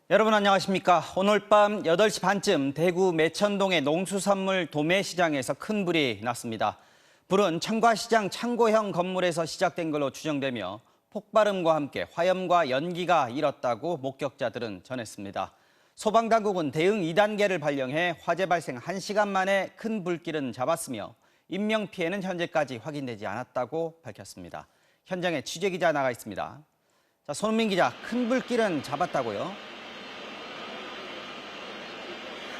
여러분 안녕하십니까. 오늘 밤 8시 반쯤 대구 매천동의 농수산물 도매시장에서 큰 불이 났습니다. 불은 청과시장 창고형 건물에서 시작된 걸로 추정되며 폭발음과 함께 화염과 연기가 일었다고 목격자들은 전했습니다. 소방당국은 대응 2단계를 발령해 화재 발생 1시간 만에 큰 불길은 잡았으며 인명피해는 현재까지 확인되지 않았다고 밝혔습니다. 현장에 취재기자 나가 있습니다. 자, 손흥민 기자, 큰 불길은 잡았다고요?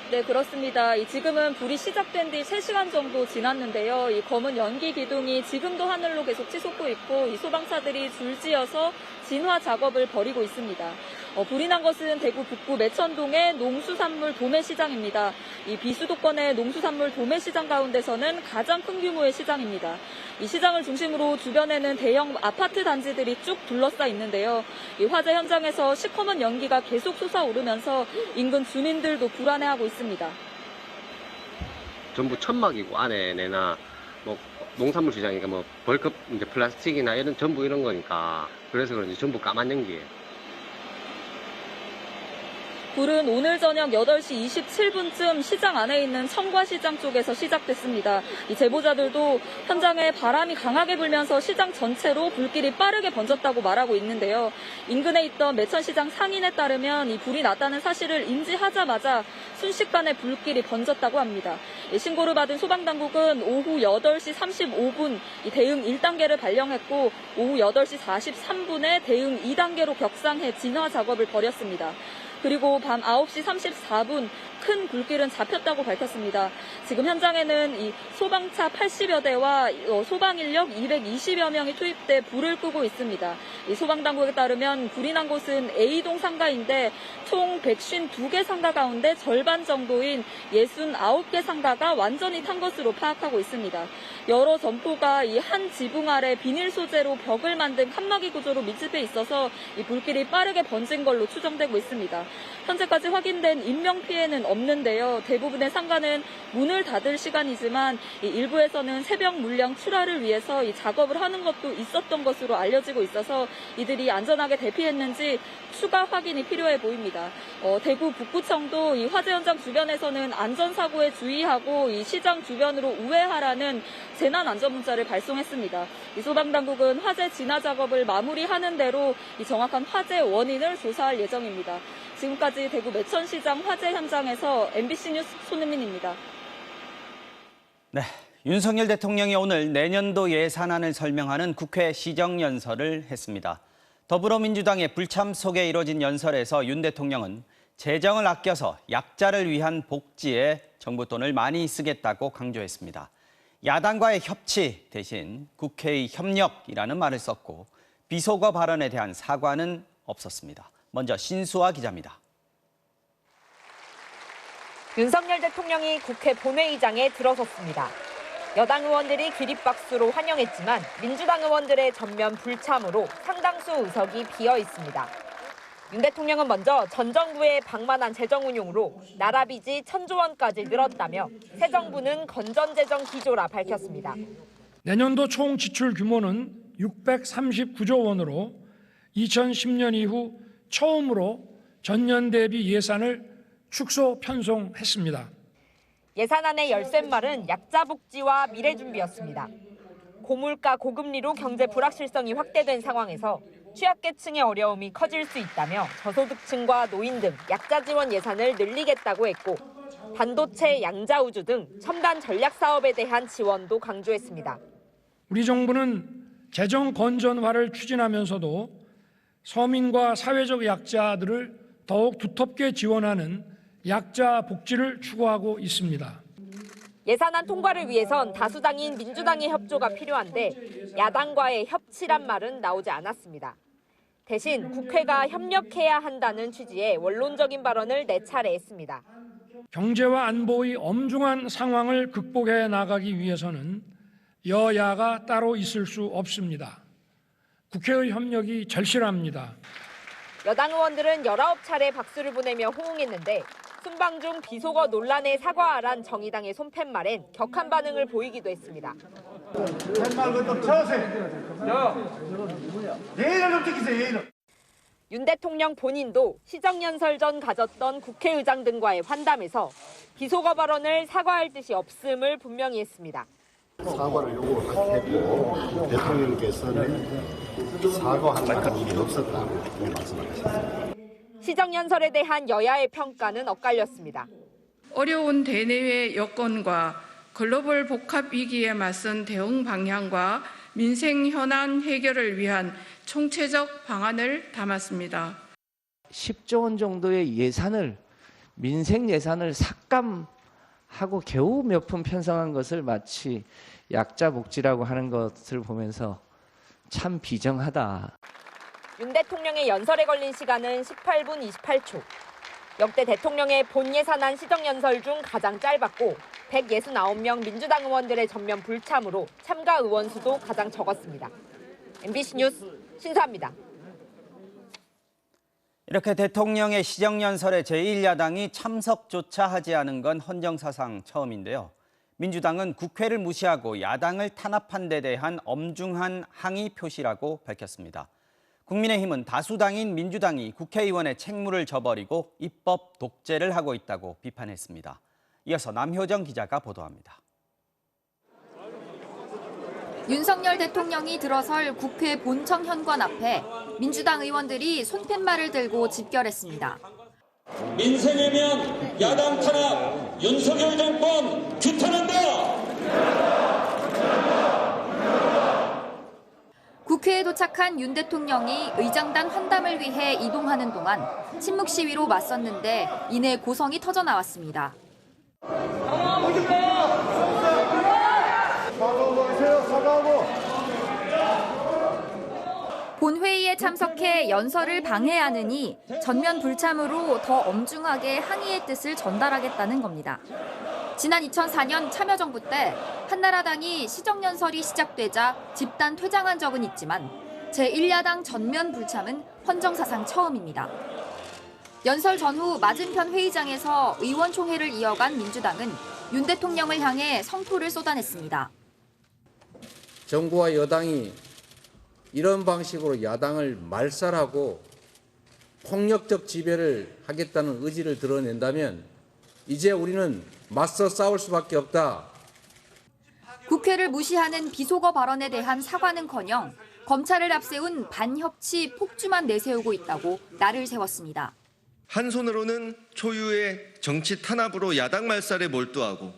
네, 그렇습니다. 지금은 불이 시작된 뒤 3시간 정도 지났는데요. 이 검은 연기 기둥이 지금도 하늘로 계속 치솟고 있고 이 소방차들이 줄지어서 진화 작업을 벌이고 있습니다. 불이 난 것은 대구 북구 매천동의 농수산물 도매시장입니다. 이 비수도권의 농수산물 도매시장 가운데서는 가장 큰 규모의 시장입니다. 이 시장을 중심으로 주변에는 대형 아파트 단지들이 쭉 둘러싸 있는데요. 이 화재 현장에서 시커먼 연기가 계속 솟아오르면서 인근 주민들도 불안해하고 있습니다. 전부 천막이고 안에 내나 뭐 농산물 시장이니까 뭐 벌크 이제 플라스틱이나 이런 전부 이런 거니까 그래서 그런지 전부 까만 연기예요. 불은 오늘 저녁 8시 27분쯤 시장 안에 있는 청과시장 쪽에서 시작됐습니다. 이 제보자들도 현장에 바람이 강하게 불면서 시장 전체로 불길이 빠르게 번졌다고 말하고 있는데요. 인근에 있던 매천시장 상인에 따르면 이 불이 났다는 사실을 인지하자마자 순식간에 불길이 번졌다고 합니다. 신고를 받은 소방당국은 오후 8시 35분 대응 1단계를 발령했고 오후 8시 43분에 대응 2단계로 격상해 진화 작업을 벌였습니다. 그리고 밤 9시 34분 큰 불길은 잡혔다고 밝혔습니다. 지금 현장에는 이 소방차 80여 대와 소방 인력 220여 명이 투입돼 불을 끄고 있습니다. 이 소방당국에 따르면 불이 난 곳은 A동 상가인데 총 152개 상가 가운데 절반 정도인 69개 상가가 완전히 탄 것으로 파악하고 있습니다. 여러 점포가 이 한 지붕 아래 비닐 소재로 벽을 만든 칸막이 구조로 밀집해 있어서 이 불길이 빠르게 번진 걸로 추정되고 있습니다. 현재까지 확인된 인명피해는 없는데요. 대부분의 상가는 문을 닫을 시간이지만 일부에서는 새벽 물량 출하를 위해서 이 작업을 하는 것도 있었던 것으로 알려지고 있어서 이들이 안전하게 대피했는지 추가 확인이 필요해 보입니다. 대구 북구청도 이 화재 현장 주변에서는 안전사고에 주의하고 이 시장 주변으로 우회하라는 재난안전 문자를 발송했습니다. 이 소방당국은 화재 진화 작업을 마무리하는 대로 이 정확한 화재 원인을 조사할 예정입니다. 지금까지 대구 매천시장 화재 현장에서 MBC 뉴스 손은민입니다. 네, 윤석열 대통령이 오늘 내년도 예산안을 설명하는 국회 시정연설을 했습니다. 더불어민주당의 불참 속에 이뤄진 연설에서 윤 대통령은 재정을 아껴서 약자를 위한 복지에 정부 돈을 많이 쓰겠다고 강조했습니다. 야당과의 협치 대신 국회의 협력이라는 말을 썼고 비속어 발언에 대한 사과는 없었습니다. 먼저 신수아 기자입니다. 윤석열 대통령이 국회 본회의장에 들어섰습니다. 여당 의원들이 기립박수로 환영했지만 민주당 의원들의 전면 불참으로 상당수 의석이 비어 있습니다. 윤 대통령은 먼저 전 정부의 방만한 재정 운용으로 나라 빚이 1,000조 원까지 늘었다며 새 정부는 건전재정 기조라 밝혔습니다. 내년도 총 지출 규모는 639조 원으로 2010년 이후 처음으로 전년 대비 예산을 축소 편성했습니다. 예산안의 열쇠말은 약자 복지와 미래 준비였습니다. 고물가 고금리로 경제 불확실성이 확대된 상황에서 취약계층의 어려움이 커질 수 있다며 저소득층과 노인 등 약자 지원 예산을 늘리겠다고 했고 반도체, 양자우주 등 첨단 전략 사업에 대한 지원도 강조했습니다. 우리 정부는 재정 건전화를 추진하면서도 서민과 사회적 약자들을 더욱 두텁게 지원하는 약자 복지를 추구하고 있습니다. 예산안 통과를 위해선 다수당인 민주당의 협조가 필요한데 야당과의 협치란 말은 나오지 않았습니다. 대신 국회가 협력해야 한다는 취지의 원론적인 발언을 4차례 했습니다. 경제와 안보의 엄중한 상황을 극복해 나가기 위해서는 여야가 따로 있을 수 없습니다. 국회의 협력이 절실합니다. 여당 의원들은 19차례 박수를 보내며 호응했는데 순방 중 비속어 논란에 사과하란 정의당의 손팻말엔 격한 반응을 보이기도 했습니다. 팻말 그좀 쳐세요. 예의를 좀 지키세요. 예의를. 윤 대통령 본인도 시정연설 전 가졌던 국회의장 등과의 환담에서 비속어 발언을 사과할 뜻이 없음을 분명히 했습니다. 사과를 요구했고 대통령께서는 사과할 일이 없었다고 말씀하셨습니다. 시정연설에 대한 여야의 평가는 엇갈렸습니다. 어려운 대내외 여건과 글로벌 복합 위기에 맞선 대응 방향과 민생 현안 해결을 위한 총체적 방안을 담았습니다. 10조 원 정도의 예산을 민생 예산을 삭감하고 겨우 몇 푼 편성한 것을 마치 약자 복지라고 하는 것을 보면서 참 비정하다. 윤 대통령의 연설에 걸린 시간은 18분 28초. 역대 대통령의 본 예산안 시정연설 중 가장 짧았고 169명 민주당 의원들의 전면 불참으로 참가 의원 수도 가장 적었습니다. MBC 뉴스 신수아입니다. 이렇게 대통령의 시정연설에 제1야당이 참석조차 하지 않은 건 헌정사상 처음인데요. 민주당은 국회를 무시하고 야당을 탄압한 데 대한 엄중한 항의 표시라고 밝혔습니다. 국민의힘은 다수당인 민주당이 국회의원의 책무를 저버리고 입법 독재를 하고 있다고 비판했습니다. 이어서 남효정 기자가 보도합니다. 윤석열 대통령이 들어설 국회 본청 현관 앞에 민주당 의원들이 손팻말을 들고 집결했습니다. 민생이면 야당 탄압, 윤석열 정권 규탄한다! 국회에 도착한 윤 대통령이 의장단 환담을 위해 이동하는 동안 침묵 시위로 맞섰는데 이내 고성이 터져 나왔습니다. 본회의에 참석해 연설을 방해하느니 전면 불참으로 더 엄중하게 항의의 뜻을 전달하겠다는 겁니다. 지난 2004년 참여정부 때 한나라당이 시정연설이 시작되자 집단 퇴장한 적은 있지만 제1야당 전면 불참은 헌정사상 처음입니다. 연설 전후 맞은편 회의장에서 의원총회를 이어간 민주당은 윤 대통령을 향해 성토를 쏟아냈습니다. 정부와 여당이 이런 방식으로 야당을 말살하고 폭력적 지배를 하겠다는 의지를 드러낸다면 이제 우리는 맞서 싸울 수밖에 없다. 국회를 무시하는 비속어 발언에 대한 사과는커녕 검찰을 앞세운 반협치 폭주만 내세우고 있다고 날을 세웠습니다. 한 손으로는 초유의 정치 탄압으로 야당 말살에 몰두하고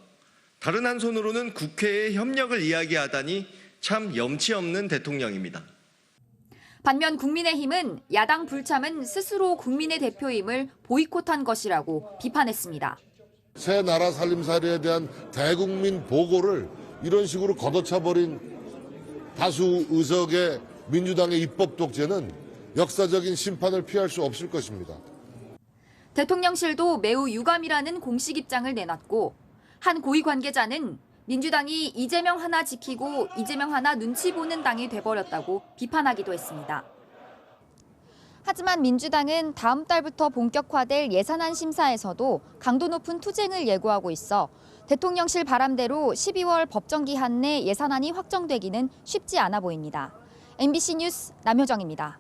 다른 한 손으로는 국회의 협력을 이야기하다니 참 염치 없는 대통령입니다. 반면 국민의힘은 야당 불참은 스스로 국민의 대표임을 보이콧한 것이라고 비판했습니다. 새 나라 살림살이에 대한 대국민 보고를 이런 식으로 걷어차버린 다수 의석의 민주당의 입법 독재는 역사적인 심판을 피할 수 없을 것입니다. 대통령실도 매우 유감이라는 공식 입장을 내놨고 한 고위 관계자는 민주당이 이재명 하나 지키고 이재명 하나 눈치 보는 당이 돼버렸다고 비판하기도 했습니다. 하지만 민주당은 다음 달부터 본격화될 예산안 심사에서도 강도 높은 투쟁을 예고하고 있어 대통령실 바람대로 12월 법정 기한 내 예산안이 확정되기는 쉽지 않아 보입니다. MBC 뉴스 남효정입니다.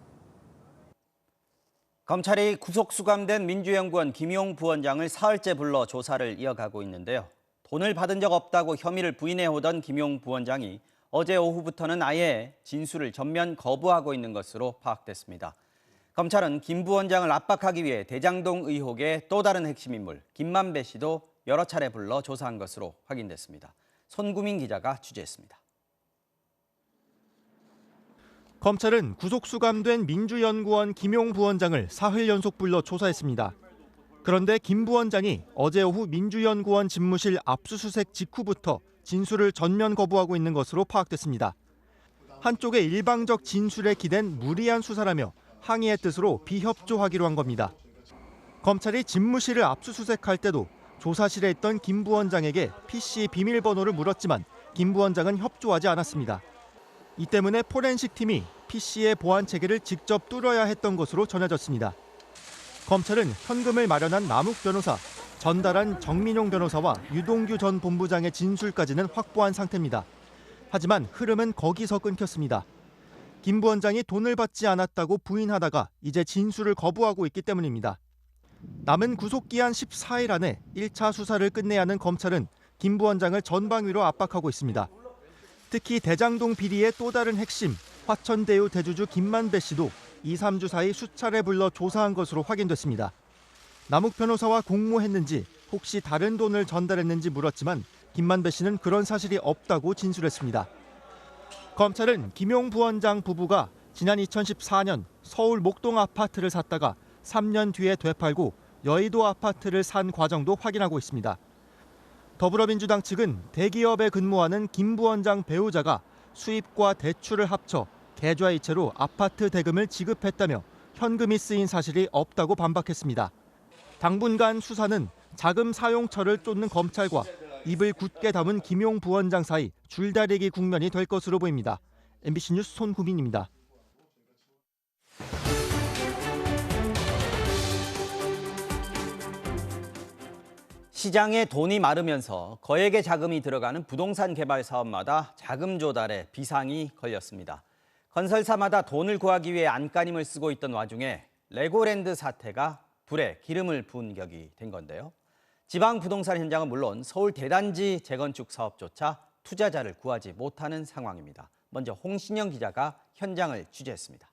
검찰이 구속 수감된 민주연구원 김용 부원장을 사흘째 불러 조사를 이어가고 있는데요. 돈을 받은 적 없다고 혐의를 부인해오던 김용 부원장이 어제 오후부터는 아예 진술을 전면 거부하고 있는 것으로 파악됐습니다. 검찰은 김 부원장을 압박하기 위해 대장동 의혹의 또 다른 핵심 인물 김만배 씨도 여러 차례 불러 조사한 것으로 확인됐습니다. 손구민 기자가 취재했습니다. 검찰은 구속 수감된 민주연구원 김용 부원장을 사흘 연속 불러 조사했습니다. 그런데 김 부원장이 어제 오후 민주연구원 집무실 압수수색 직후부터 진술을 전면 거부하고 있는 것으로 파악됐습니다. 한쪽의 일방적 진술에 기댄 무리한 수사라며 항의의 뜻으로 비협조하기로 한 겁니다. 검찰이 집무실을 압수수색할 때도 조사실에 있던 김 부원장에게 PC 비밀번호를 물었지만 김 부원장은 협조하지 않았습니다. 이 때문에 포렌식 팀이 PC의 보안 체계를 직접 뚫어야 했던 것으로 전해졌습니다. 검찰은 현금을 마련한 남욱 변호사, 전달한 정민용 변호사와 유동규 전 본부장의 진술까지는 확보한 상태입니다. 하지만 흐름은 거기서 끊겼습니다. 김 부원장이 돈을 받지 않았다고 부인하다가 이제 진술을 거부하고 있기 때문입니다. 남은 구속기한 14일 안에 1차 수사를 끝내야 하는 검찰은 김 부원장을 전방위로 압박하고 있습니다. 특히 대장동 비리의 또 다른 핵심, 화천대유 대주주 김만배 씨도 2, 3주 사이 수차례 불러 조사한 것으로 확인됐습니다. 남욱 변호사와 공모했는지 혹시 다른 돈을 전달했는지 물었지만 김만배 씨는 그런 사실이 없다고 진술했습니다. 검찰은 김용 부원장 부부가 지난 2014년 서울 목동 아파트를 샀다가 3년 뒤에 되팔고 여의도 아파트를 산 과정도 확인하고 있습니다. 더불어민주당 측은 대기업에 근무하는 김 부원장 배우자가 수입과 대출을 합쳐 계좌이체로 아파트 대금을 지급했다며 현금이 쓰인 사실이 없다고 반박했습니다. 당분간 수사는 자금 사용처를 쫓는 검찰과 입을 굳게 담은 김용 부원장 사이 줄다리기 국면이 될 것으로 보입니다. MBC 뉴스 손구민입니다. 시장에 돈이 마르면서 거액의 자금이 들어가는 부동산 개발 사업마다 자금 조달에 비상이 걸렸습니다. 건설사마다 돈을 구하기 위해 안간힘을 쓰고 있던 와중에 레고랜드 사태가 불에 기름을 부은 격이 된 건데요. 지방 부동산 현장은 물론 서울 대단지 재건축 사업조차 투자자를 구하지 못하는 상황입니다. 먼저 홍신영 기자가 현장을 취재했습니다.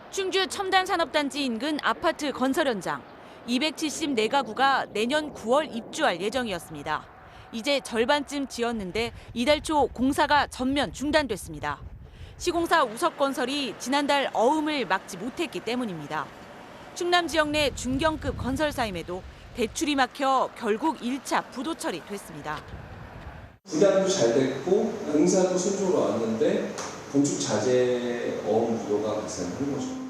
충주 첨단산업단지 인근 아파트 건설 현장. 274가구가 내년 9월 입주할 예정이었습니다. 이제 절반쯤 지었는데 이달 초 공사가 전면 중단됐습니다. 시공사 우석건설이 지난달 어음을 막지 못했기 때문입니다. 충남 지역 내 중견급 건설사임에도 대출이 막혀 결국 1차 부도 처리됐습니다. 분양도 잘 됐고 공사도 순조로 왔는데 건축 자재 어음 부도가 발생한 거죠.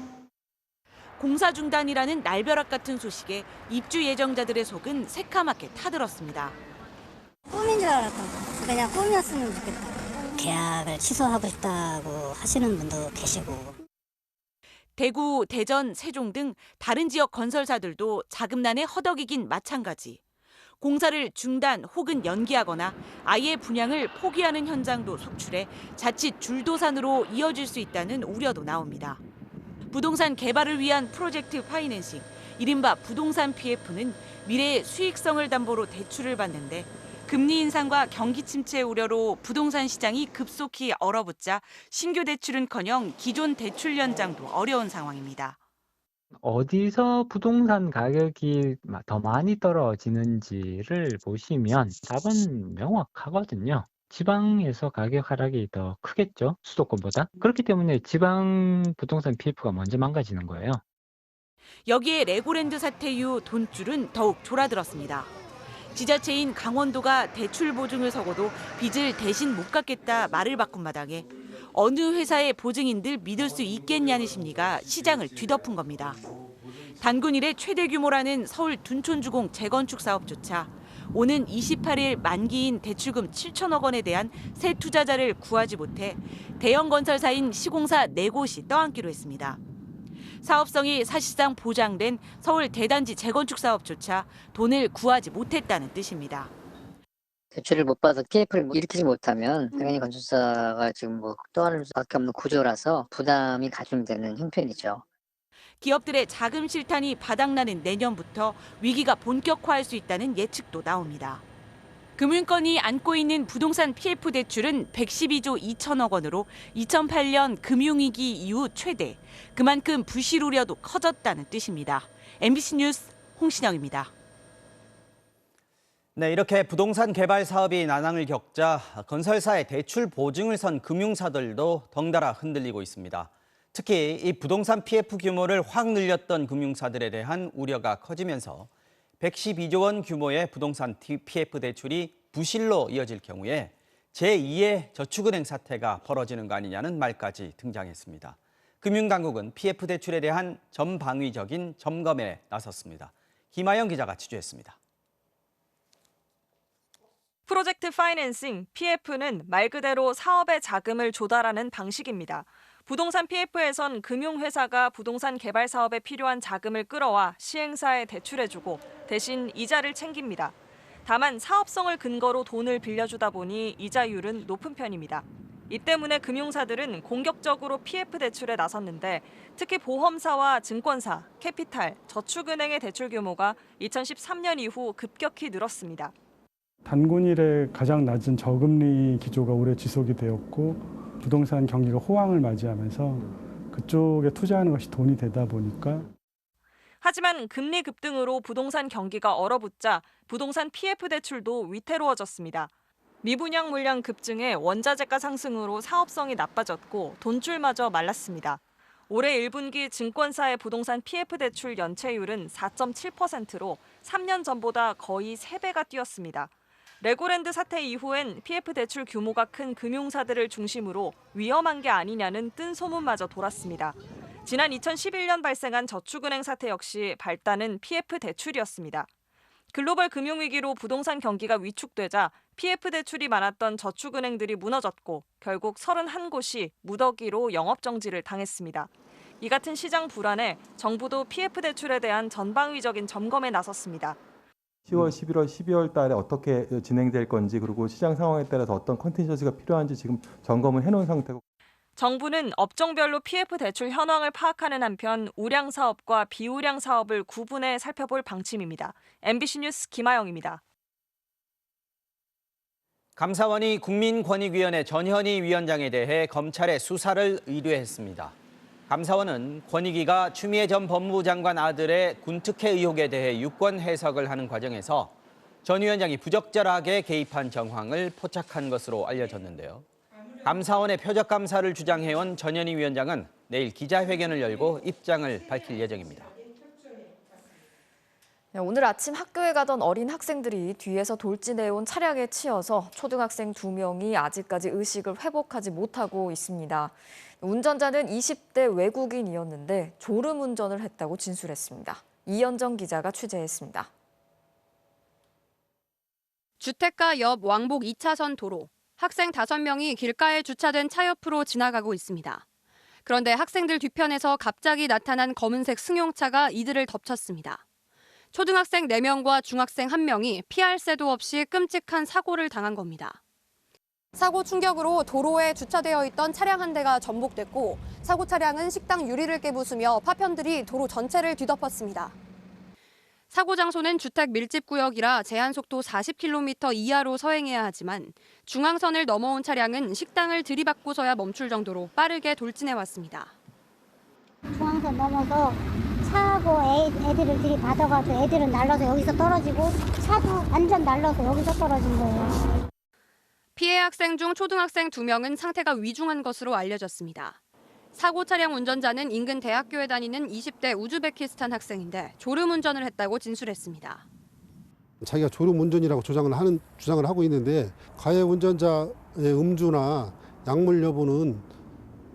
공사 중단이라는 날벼락 같은 소식에 입주 예정자들의 속은 새카맣게 타들었습니다. 꿈인 줄 알았다고. 그냥 꿈이었으면 좋겠다. 계약을 취소하고 싶다고 하시는 분도 계시고. 대구, 대전, 세종 등 다른 지역 건설사들도 자금난에 허덕이긴 마찬가지. 공사를 중단 혹은 연기하거나 아예 분양을 포기하는 현장도 속출해 자칫 줄도산으로 이어질 수 있다는 우려도 나옵니다. 부동산 개발을 위한 프로젝트 파이낸싱, 이른바 부동산 PF는 미래의 수익성을 담보로 대출을 받는데 금리 인상과 경기 침체 우려로 부동산 시장이 급속히 얼어붙자 신규 대출은커녕 기존 대출 연장도 어려운 상황입니다. 어디서 부동산 가격이 더 많이 떨어지는지를 보시면 답은 명확하거든요. 지방에서 가격 하락이 더 크겠죠, 수도권보다. 그렇기 때문에 지방 부동산 PF가 먼저 망가지는 거예요. 여기에 레고랜드 사태 이후 돈줄은 더욱 졸아들었습니다. 지자체인 강원도가 대출 보증을 서고도 빚을 대신 못 갚겠다 말을 바꾼 마당에 어느 회사의 보증인들 믿을 수 있겠냐는 심리가 시장을 뒤덮은 겁니다. 단군 이래 최대 규모라는 서울 둔촌주공 재건축 사업조차 오는 28일 만기인 대출금 7천억 원에 대한 새 투자자를 구하지 못해 대형 건설사인 시공사 4곳이 떠안기로 했습니다. 사업성이 사실상 보장된 서울 대단지 재건축 사업조차 돈을 구하지 못했다는 뜻입니다. 대출을 못 받아서 PF를 일으키지 못하면 당연히 건설사가 지금 떠안을 수밖에 없는 구조라서 부담이 가중되는 형편이죠. 기업들의 자금 실탄이 바닥나는 내년부터 위기가 본격화할 수 있다는 예측도 나옵니다. 금융권이 안고 있는 부동산 PF 대출은 112조 2천억 원으로 2008년 금융위기 이후 최대, 그만큼 부실 우려도 커졌다는 뜻입니다. MBC 뉴스 홍신영입니다. 네, 이렇게 부동산 개발 사업이 난항을 겪자 건설사의 대출 보증을 선 금융사들도 덩달아 흔들리고 있습니다. 특히 이 부동산 PF 규모를 확 늘렸던 금융사들에 대한 우려가 커지면서 112조 원 규모의 부동산 PF 대출이 부실로 이어질 경우에 제2의 저축은행 사태가 벌어지는 거 아니냐는 말까지 등장했습니다. 금융당국은 PF 대출에 대한 전방위적인 점검에 나섰습니다. 김아영 기자가 취재했습니다. 프로젝트 파이낸싱, PF는 말 그대로 사업의 자금을 조달하는 방식입니다. 부동산 PF에선 금융회사가 부동산 개발 사업에 필요한 자금을 끌어와 시행사에 대출해주고 대신 이자를 챙깁니다. 다만 사업성을 근거로 돈을 빌려주다 보니 이자율은 높은 편입니다. 이 때문에 금융사들은 공격적으로 PF 대출에 나섰는데 특히 보험사와 증권사, 캐피탈, 저축은행의 대출 규모가 2013년 이후 급격히 늘었습니다. 단군일의 가장 낮은 저금리 기조가 오래 지속이 되었고 부동산 경기가 호황을 맞이하면서 그쪽에 투자하는 것이 돈이 되다 보니까 하지만 금리 급등으로 부동산 경기가 얼어붙자 부동산 PF 대출도 위태로워졌습니다. 미분양 물량 급증에 원자재가 상승으로 사업성이 나빠졌고 돈줄마저 말랐습니다. 올해 1분기 증권사의 부동산 PF 대출 연체율은 4.7%로 3년 전보다 거의 3배가 뛰었습니다. 레고랜드 사태 이후엔 PF 대출 규모가 큰 금융사들을 중심으로 위험한 게 아니냐는 뜬 소문마저 돌았습니다. 지난 2011년 발생한 저축은행 사태 역시 발단은 PF 대출이었습니다. 글로벌 금융위기로 부동산 경기가 위축되자 PF 대출이 많았던 저축은행들이 무너졌고 결국 31곳이 무더기로 영업정지를 당했습니다. 이 같은 시장 불안에 정부도 PF 대출에 대한 전방위적인 점검에 나섰습니다. 10월, 11월, 12월 달에 어떻게 진행될 건지 그리고 시장 상황에 따라서 어떤 컨텐션스가 필요한지 지금 점검을 해놓은 상태고. 정부는 업종별로 PF 대출 현황을 파악하는 한편 우량 사업과 비우량 사업을 구분해 살펴볼 방침입니다. MBC 뉴스 김아영입니다. 감사원이 국민권익위원회 전현희 위원장에 대해 검찰에 수사를 의뢰했습니다. 감사원은 권익위가 추미애 전 법무부 장관 아들의 군특혜 의혹에 대해 유권 해석을 하는 과정에서 전 위원장이 부적절하게 개입한 정황을 포착한 것으로 알려졌는데요. 감사원의 표적 감사를 주장해온 전현희 위원장은 내일 기자회견을 열고 입장을 밝힐 예정입니다. 오늘 아침 학교에 가던 어린 학생들이 뒤에서 돌진해온 차량에 치여서 초등학생 2명이 아직까지 의식을 회복하지 못하고 있습니다. 운전자는 20대 외국인이었는데 졸음 운전을 했다고 진술했습니다. 이현정 기자가 취재했습니다. 주택가 옆 왕복 2차선 도로. 학생 5명이 길가에 주차된 차 옆으로 지나가고 있습니다. 그런데 학생들 뒤편에서 갑자기 나타난 검은색 승용차가 이들을 덮쳤습니다. 초등학생 4명과 중학생 1명이 피할 새도 없이 끔찍한 사고를 당한 겁니다. 사고 충격으로 도로에 주차되어 있던 차량 한 대가 전복됐고 사고 차량은 식당 유리를 깨부수며 파편들이 도로 전체를 뒤덮었습니다. 사고 장소는 주택 밀집 구역이라 제한 속도 40km 이하로 서행해야 하지만 중앙선을 넘어온 차량은 식당을 들이받고서야 멈출 정도로 빠르게 돌진해 왔습니다. 중앙선 넘어서 차하고 애들을 들이받아가지고 애들은 날라서 여기서 떨어지고 차도 완전 날라서 여기서 떨어진 거예요. 피해 학생 중 초등학생 2명은 상태가 위중한 것으로 알려졌습니다. 사고 차량 운전자는 인근 대학교에 다니는 20대 우즈베키스탄 학생인데 졸음 운전을 했다고 진술했습니다. 자기가 졸음 운전이라고 주장을 하고 있는데 가해 운전자의 음주나 약물 여부는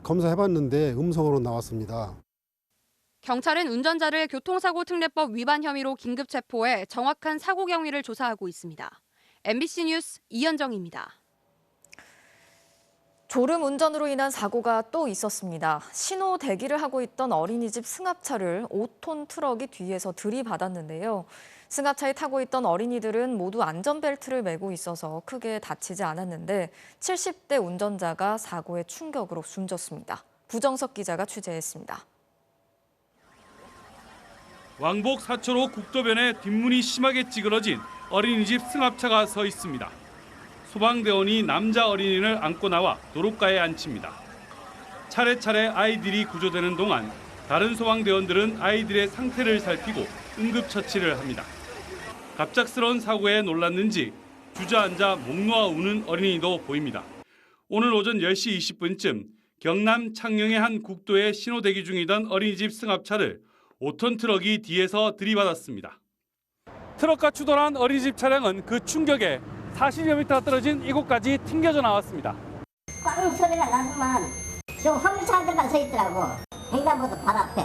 검사해봤는데 음성으로 나왔습니다. 경찰은 운전자를 교통사고 특례법 위반 혐의로 긴급 체포해 정확한 사고 경위를 조사하고 있습니다. MBC 뉴스 이현정입니다. 졸음 운전으로 인한 사고가 또 있었습니다. 신호 대기를 하고 있던 어린이집 승합차를 5톤 트럭이 뒤에서 들이받았는데요. 승합차에 타고 있던 어린이들은 모두 안전벨트를 매고 있어서 크게 다치지 않았는데 70대 운전자가 사고의 충격으로 숨졌습니다. 부정석 기자가 취재했습니다. 왕복 4초로 국도변에 뒷문이 심하게 찌그러진 어린이집 승합차가 서 있습니다. 소방대원이 남자 어린이를 안고 나와 도로가에 앉힙니다. 차례차례 아이들이 구조되는 동안 다른 소방대원들은 아이들의 상태를 살피고 응급처치를 합니다. 갑작스러운 사고에 놀랐는지 주저앉아 목 놓아 우는 어린이도 보입니다. 오늘 오전 10시 20분쯤 경남 창녕의 한 국도에 신호 대기 중이던 어린이집 승합차를 5톤 트럭이 뒤에서 들이받았습니다. 트럭과 추돌한 어린이집 차량은 그 충격에 40여 미터 떨어진 이곳까지 튕겨져 나왔습니다. 꽝 소리가 나더만 저 화물차들만 서 있더라고. 횡단보도 바로 앞에.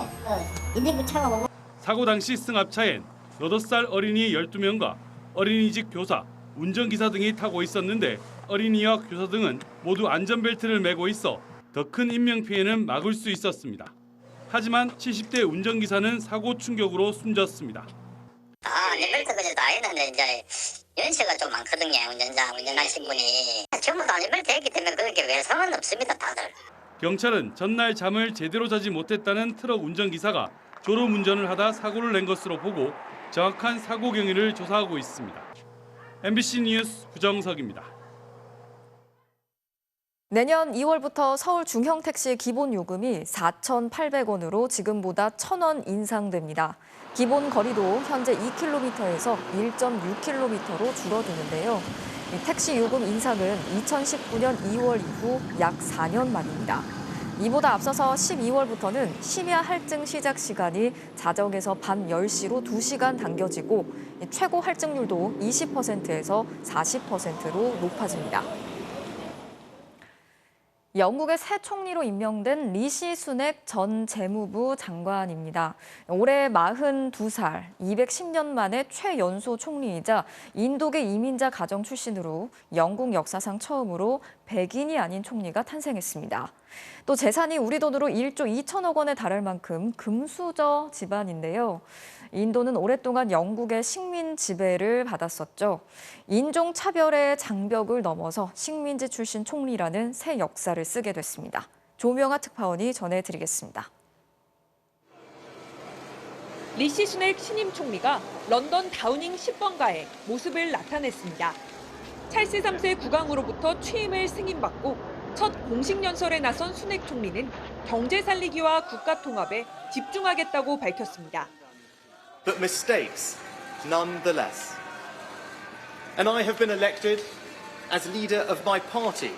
이제 그 차가 오고. 사고 당시 승합차엔 8살 어린이 12명과 어린이집 교사, 운전기사 등이 타고 있었는데 어린이와 교사 등은 모두 안전벨트를 매고 있어 더 큰 인명피해는 막을 수 있었습니다. 하지만 70대 운전기사는 사고 충격으로 숨졌습니다. 안전벨트 그냥 다 했는데 이제 연세가 좀 많거든요. 운전하신 분이 전부 다 연결 되기 때문에 그렇게 외상은 없습니다. 다들. 경찰은 전날 잠을 제대로 자지 못했다는 트럭 운전기사가 졸음운전을 하다 사고를 낸 것으로 보고 정확한 사고 경위를 조사하고 있습니다. MBC 뉴스 구정석입니다. 내년 2월부터 서울 중형택시 기본 요금이 4,800원으로 지금보다 1,000원 인상됩니다. 기본 거리도 현재 2km에서 1.6km로 줄어드는데요. 이 택시 요금 인상은 2019년 2월 이후 약 4년 만입니다. 이보다 앞서서 12월부터는 심야 할증 시작 시간이 자정에서 밤 10시로 2시간 당겨지고 최고 할증률도 20%에서 40%로 높아집니다. 영국의 새 총리로 임명된 리시 수넥 전 재무부 장관입니다. 올해 42살, 210년 만에 최연소 총리이자 인도계 이민자 가정 출신으로 영국 역사상 처음으로 백인이 아닌 총리가 탄생했습니다. 또 재산이 우리 돈으로 1조 2천억 원에 달할 만큼 금수저 집안인데요. 인도는 오랫동안 영국의 식민 지배를 받았었죠. 인종차별의 장벽을 넘어서 식민지 출신 총리라는 새 역사를 쓰게 됐습니다. 조명아 특파원이 전해드리겠습니다. 리시 수넥 신임 총리가 런던 다우닝 10번가에 모습을 나타냈습니다. 찰스 3세 국왕으로부터 취임을 승인받고 첫 공식 연설에 나선 수넥 총리는 경제 살리기와 국가 통합에 집중하겠다고 밝혔습니다. But mistakes, nonetheless. And I have been elected as leader of my party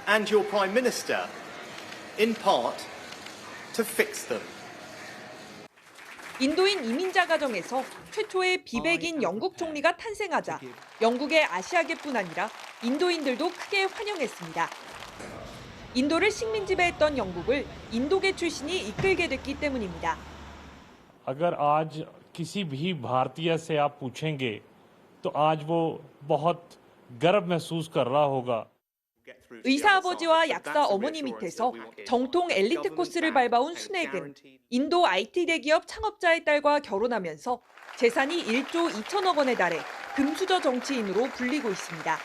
and your Prime Minister, in part, to fix them. 인도인 이민자 가정에서 최초의 비백인 영국 총리가 탄생하자 영국의 아시아계뿐 아니라 인도인들도 크게 환영했습니다. 인도를 식민 지배했던 영국을 인도계 출신이 이끌게 됐기 때문입니다. अगर आज किसी भी भारतीय से आप पूछेंगे तो आज वो बहुत गर्व महसूस कर रहा होगा. 의사 아버지와 약사 어머니 밑에서 정통 엘리트 코스를 밟아온 수넥은 인도 IT 대기업 창업자의 딸과 결혼하면서 재산이 1조 2천억 원에 달해 금수저 정치인으로 불리고 있습니다.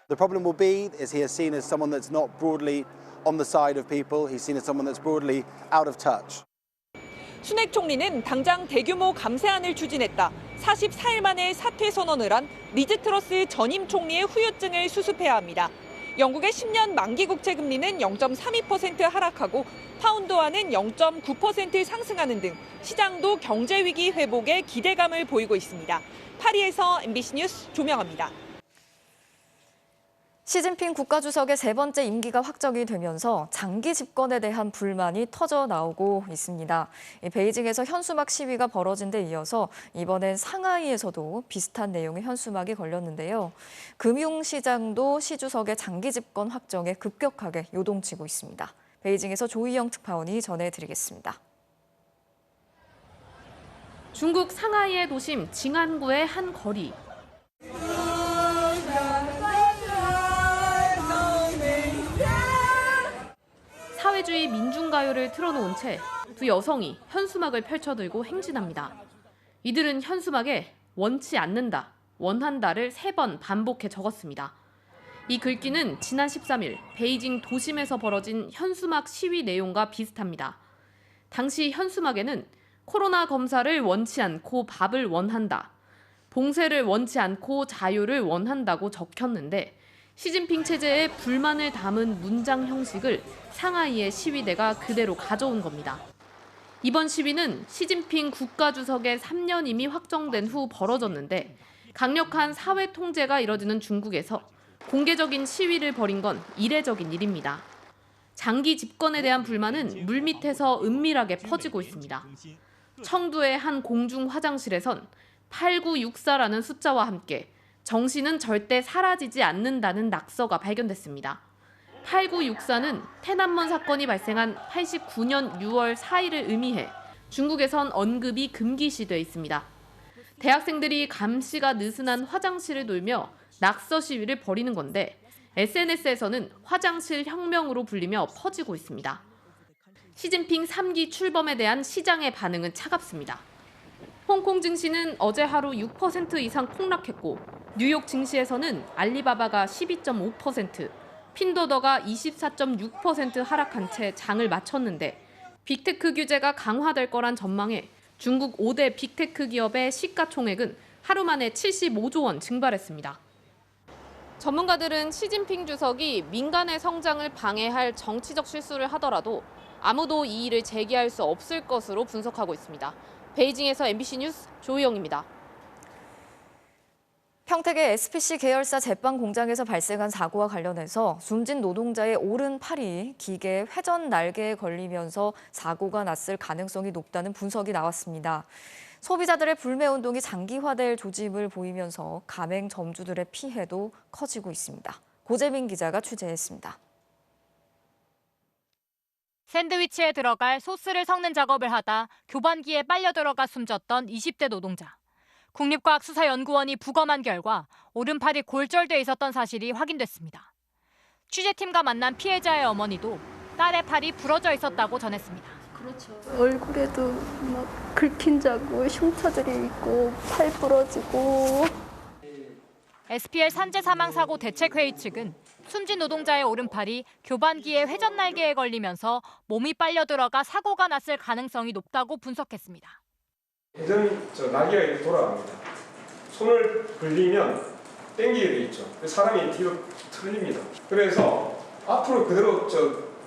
The problem will be is he is seen as someone that's not broadly on the side of people. He's seen as someone that's broadly out of touch. 수넥 총리는 당장 대규모 감세안을 추진했다. 44일 만에 사퇴 선언을 한 리즈 트러스 전임 총리의 후유증을 수습해야 합니다. 영국의 10년 만기 국채 금리는 0.32% 하락하고 파운드화는 0.9% 상승하는 등 시장도 경제 위기 회복에 기대감을 보이고 있습니다. 파리에서 MBC 뉴스 조명아입니다. 시진핑 국가주석의 세 번째 임기가 확정이 되면서 장기 집권에 대한 불만이 터져 나오고 있습니다. 베이징에서 현수막 시위가 벌어진 데 이어서 이번엔 상하이에서도 비슷한 내용의 현수막이 걸렸는데요. 금융시장도 시 주석의 장기 집권 확정에 급격하게 요동치고 있습니다. 베이징에서 조희영 특파원이 전해드리겠습니다. 중국 상하이의 도심 징안구의 한 거리. 사회주의 민중가요를 틀어놓은 채 두 여성이 현수막을 펼쳐들고 행진합니다. 이들은 현수막에 원치 않는다, 원한다를 3번 반복해 적었습니다. 이 글귀는 지난 13일 베이징 도심에서 벌어진 현수막 시위 내용과 비슷합니다. 당시 현수막에는 코로나 검사를 원치 않고 밥을 원한다, 봉쇄를 원치 않고 자유를 원한다고 적혔는데 시진핑 체제에 불만을 담은 문장 형식을 상하이의 시위대가 그대로 가져온 겁니다. 이번 시위는 시진핑 국가주석의 3년임이 확정된 후 벌어졌는데 강력한 사회 통제가 이뤄지는 중국에서 공개적인 시위를 벌인 건 이례적인 일입니다. 장기 집권에 대한 불만은 물밑에서 은밀하게 퍼지고 있습니다. 청두의 한 공중 화장실에선 8964라는 숫자와 함께 정신은 절대 사라지지 않는다는 낙서가 발견됐습니다. 8964는天安門 사건이 발생한 89년 6월 4일을 의미해 중국에선 언급이 금기시돼 있습니다. 대학생들이 감시가 느슨한 화장실을 돌며 낙서 시위를 벌이는 건데 SNS에서는 화장실 혁명으로 불리며 퍼지고 있습니다. 시진핑 3기 출범에 대한 시장의 반응은 차갑습니다. 홍콩 증시는 어제 하루 6% 이상 폭락했고 뉴욕 증시에서는 알리바바가 12.5%, 핀도더가 24.6% 하락한 채 장을 마쳤는데 빅테크 규제가 강화될 거란 전망에 중국 5대 빅테크 기업의 시가총액은 하루 만에 75조 원 증발했습니다. 전문가들은 시진핑 주석이 민간의 성장을 방해할 정치적 실수를 하더라도 아무도 이 일을 제기할 수 없을 것으로 분석하고 있습니다. 베이징에서 MBC 뉴스 조희영입니다. 평택의 SPC 계열사 제빵 공장에서 발생한 사고와 관련해서 숨진 노동자의 오른팔이 기계 회전 날개에 걸리면서 사고가 났을 가능성이 높다는 분석이 나왔습니다. 소비자들의 불매운동이 장기화될 조짐을 보이면서 가맹점주들의 피해도 커지고 있습니다. 고재민 기자가 취재했습니다. 샌드위치에 들어갈 소스를 섞는 작업을 하다 교반기에 빨려 들어가 숨졌던 20대 노동자. 국립과학수사연구원이 부검한 결과 오른팔이 골절돼 있었던 사실이 확인됐습니다. 취재팀과 만난 피해자의 어머니도 딸의 팔이 부러져 있었다고 전했습니다. 그렇죠. 얼굴에도 막 긁힌 자국, 흉터들이 있고 팔 부러지고. SPL 산재 사망 사고 대책회의 측은 숨진 노동자의 오른팔이 교반기의 회전 날개에 걸리면서 몸이 빨려 들어가 사고가 났을 가능성이 높다고 분석했습니다. 회전 날개가 이렇게 돌아갑니다. 손을 벌리면 당기게 돼 있죠. 사람이 뒤로 틀립니다. 그래서 앞으로 그대로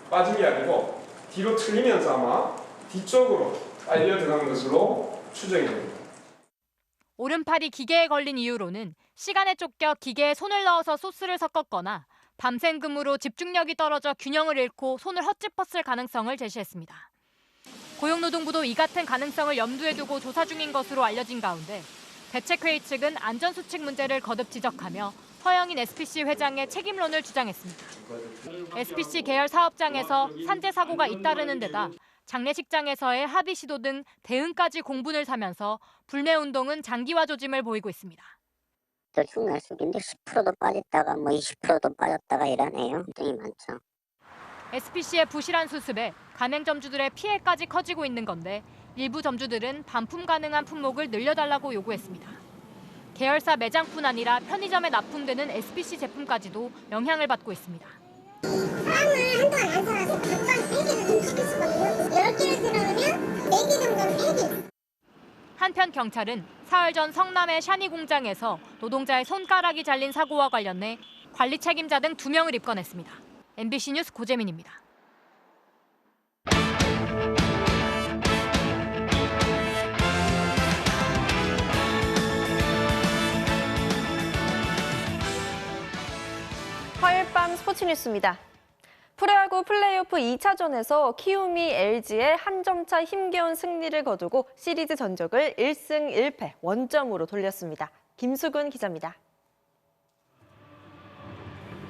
빠진 게 아니고 뒤로 틀리면서 아마 뒤쪽으로 빨려 들어간 것으로 추정이 됩니다. 오른팔이 기계에 걸린 이유로는 시간에 쫓겨 기계에 손을 넣어서 소스를 섞었거나 밤샘 근무로 집중력이 떨어져 균형을 잃고 손을 헛짚었을 가능성을 제시했습니다. 고용노동부도 이 같은 가능성을 염두에 두고 조사 중인 것으로 알려진 가운데 대책회의 측은 안전수칙 문제를 거듭 지적하며 허영인 SPC 회장의 책임론을 주장했습니다. SPC 계열 사업장에서 산재 사고가 잇따르는 데다 장례식장에서의 합의 시도 등 대응까지 공분을 사면서 불매운동은 장기화 조짐을 보이고 있습니다. 중간수기인데 10%도 빠졌다가 20%도 빠졌다가 이러네요. 굉장히 많죠. SPC의 부실한 수습에 가맹점주들의 피해까지 커지고 있는 건데 일부 점주들은 반품 가능한 품목을 늘려달라고 요구했습니다. 계열사 매장뿐 아니라 편의점에 납품되는 SPC 제품까지도 영향을 받고 있습니다. 사람을 한동안 안 살아서 반반 3개를 좀 시킬 수거든요. 10개를 들어오면 4개 정도는 3개. 한편 경찰은 사흘 전 성남의 샤니 공장에서 노동자의 손가락이 잘린 사고와 관련해 관리 책임자 등 2명을 입건했습니다. MBC 뉴스 고재민입니다. 화요일 밤 스포츠 뉴스입니다. 프로야구 플레이오프 2차전에서 키움이 LG에 한 점차 힘겨운 승리를 거두고 시리즈 전적을 1승 1패 원점으로 돌렸습니다. 김수근 기자입니다.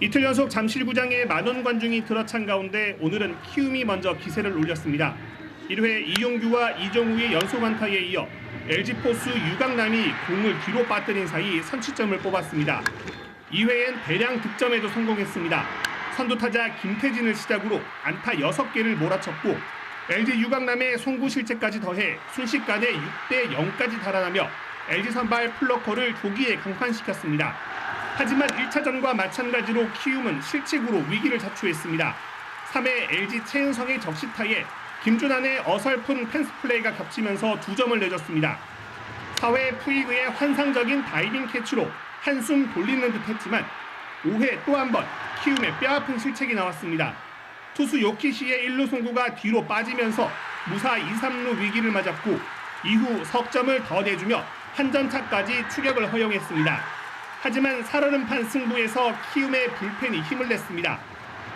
이틀 연속 잠실구장에 만원 관중이 들어찬 가운데 오늘은 키움이 먼저 기세를 올렸습니다. 1회 이용규와 이정우의 연속 안타에 이어 LG 포수 유강남이 공을 뒤로 빠뜨린 사이 선취점을 뽑았습니다. 2회엔 대량 득점에도 성공했습니다. 선두타자 김태진을 시작으로 안타 6개를 몰아쳤고 LG 유강남의 송구 실책까지 더해 순식간에 6대 0까지 달아나며 LG 선발 플러커를 조기에 강판시켰습니다. 하지만 1차전과 마찬가지로 키움은 실책으로 위기를 자초했습니다. 3회 LG 최은성의 적시타에 김준환의 어설픈 펜스 플레이가 겹치면서 2점을 내줬습니다. 4회 푸이그의 환상적인 다이빙 캐치로 한숨 돌리는 듯했지만 5회 또 한 번 키움의 뼈아픈 실책이 나왔습니다. 투수 요키시의 1루 송구가 뒤로 빠지면서 무사 2, 3루 위기를 맞았고 이후 석점을 더 내주며 한 점차까지 추격을 허용했습니다. 하지만 살얼음판 승부에서 키움의 불펜이 힘을 냈습니다.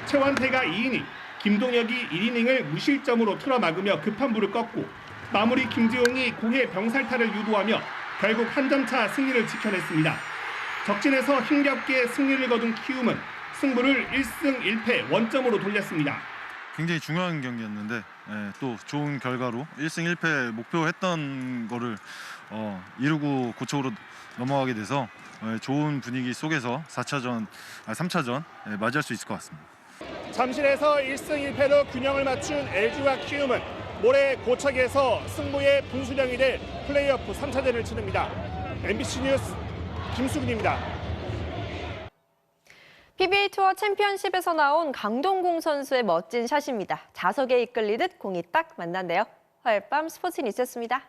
최원태가 2이닝, 김동혁이 1이닝을 무실점으로 틀어막으며 급한 불을 껐고 마무리 김지용이 9회 병살타를 유도하며 결국 한 점차 승리를 지켜냈습니다. 적진에서 힘겹게 승리를 거둔 키움은 승부를 1승 1패 원점으로 돌렸습니다. 굉장히 중요한 경기였는데 또 좋은 결과로 1승 1패 목표했던 거를 이루고 고척으로 넘어가게 돼서 좋은 분위기 속에서 3차전 맞이할 수 있을 것 같습니다. 잠실에서 1승 1패로 균형을 맞춘 LG와 키움은 모레 고척에서 승부의 분수령이 될 플레이오프 3차전을 치릅니다. MBC 뉴스 김수근입니다. PBA 투어 챔피언십에서 나온 강동궁 선수의 멋진 샷입니다. 자석에 이끌리듯 공이 딱 만난대요. 화요일 밤 스포츠 뉴스였습니다.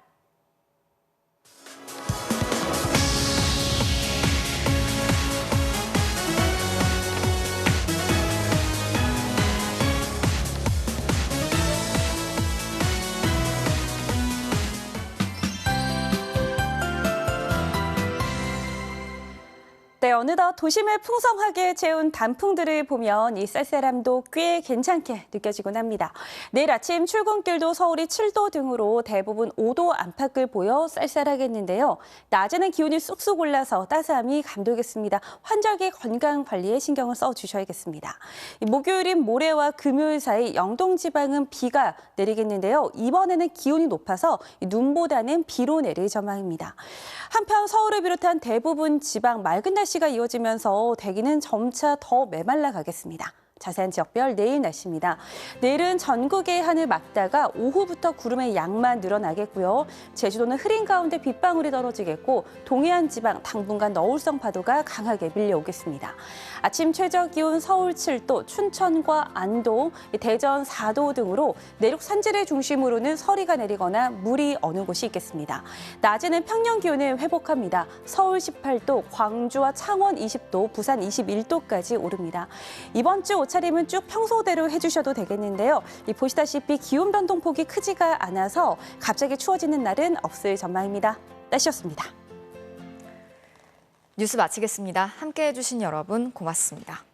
네, 어느덧 도심을 풍성하게 채운 단풍들을 보면 이 쌀쌀함도 꽤 괜찮게 느껴지곤 합니다. 내일 아침 출근길도 서울이 7도 등으로 대부분 5도 안팎을 보여 쌀쌀하겠는데요. 낮에는 기온이 쑥쑥 올라서 따스함이 감돌겠습니다. 환절기 건강 관리에 신경을 써주셔야겠습니다. 목요일인 모레와 금요일 사이 영동 지방은 비가 내리겠는데요. 이번에는 기온이 높아서 눈보다는 비로 내릴 전망입니다. 한편 서울을 비롯한 대부분 지방 맑은 날씨가 이어지면서 대기는 점차 더 메말라 가겠습니다. 자세한 지역별 내일 날씨입니다. 내일은 전국의 하늘 맑다가 오후부터 구름의 양만 늘어나겠고요. 제주도는 흐린 가운데 빗방울이 떨어지겠고 동해안 지방 당분간 너울성 파도가 강하게 밀려오겠습니다. 아침 최저 기온 서울 7도, 춘천과 안동, 대전 4도 등으로 내륙 산지를 중심으로는 서리가 내리거나 물이 어느 곳이 있겠습니다. 낮에는 평년 기온을 회복합니다. 서울 18도, 광주와 창원 20도, 부산 21도까지 오릅니다. 이번 주 옷차림은 쭉 평소대로 해주셔도 되겠는데요. 보시다시피 기온 변동폭이 크지가 않아서 갑자기 추워지는 날은 없을 전망입니다. 날씨였습니다. 뉴스 마치겠습니다. 함께해 주신 여러분 고맙습니다.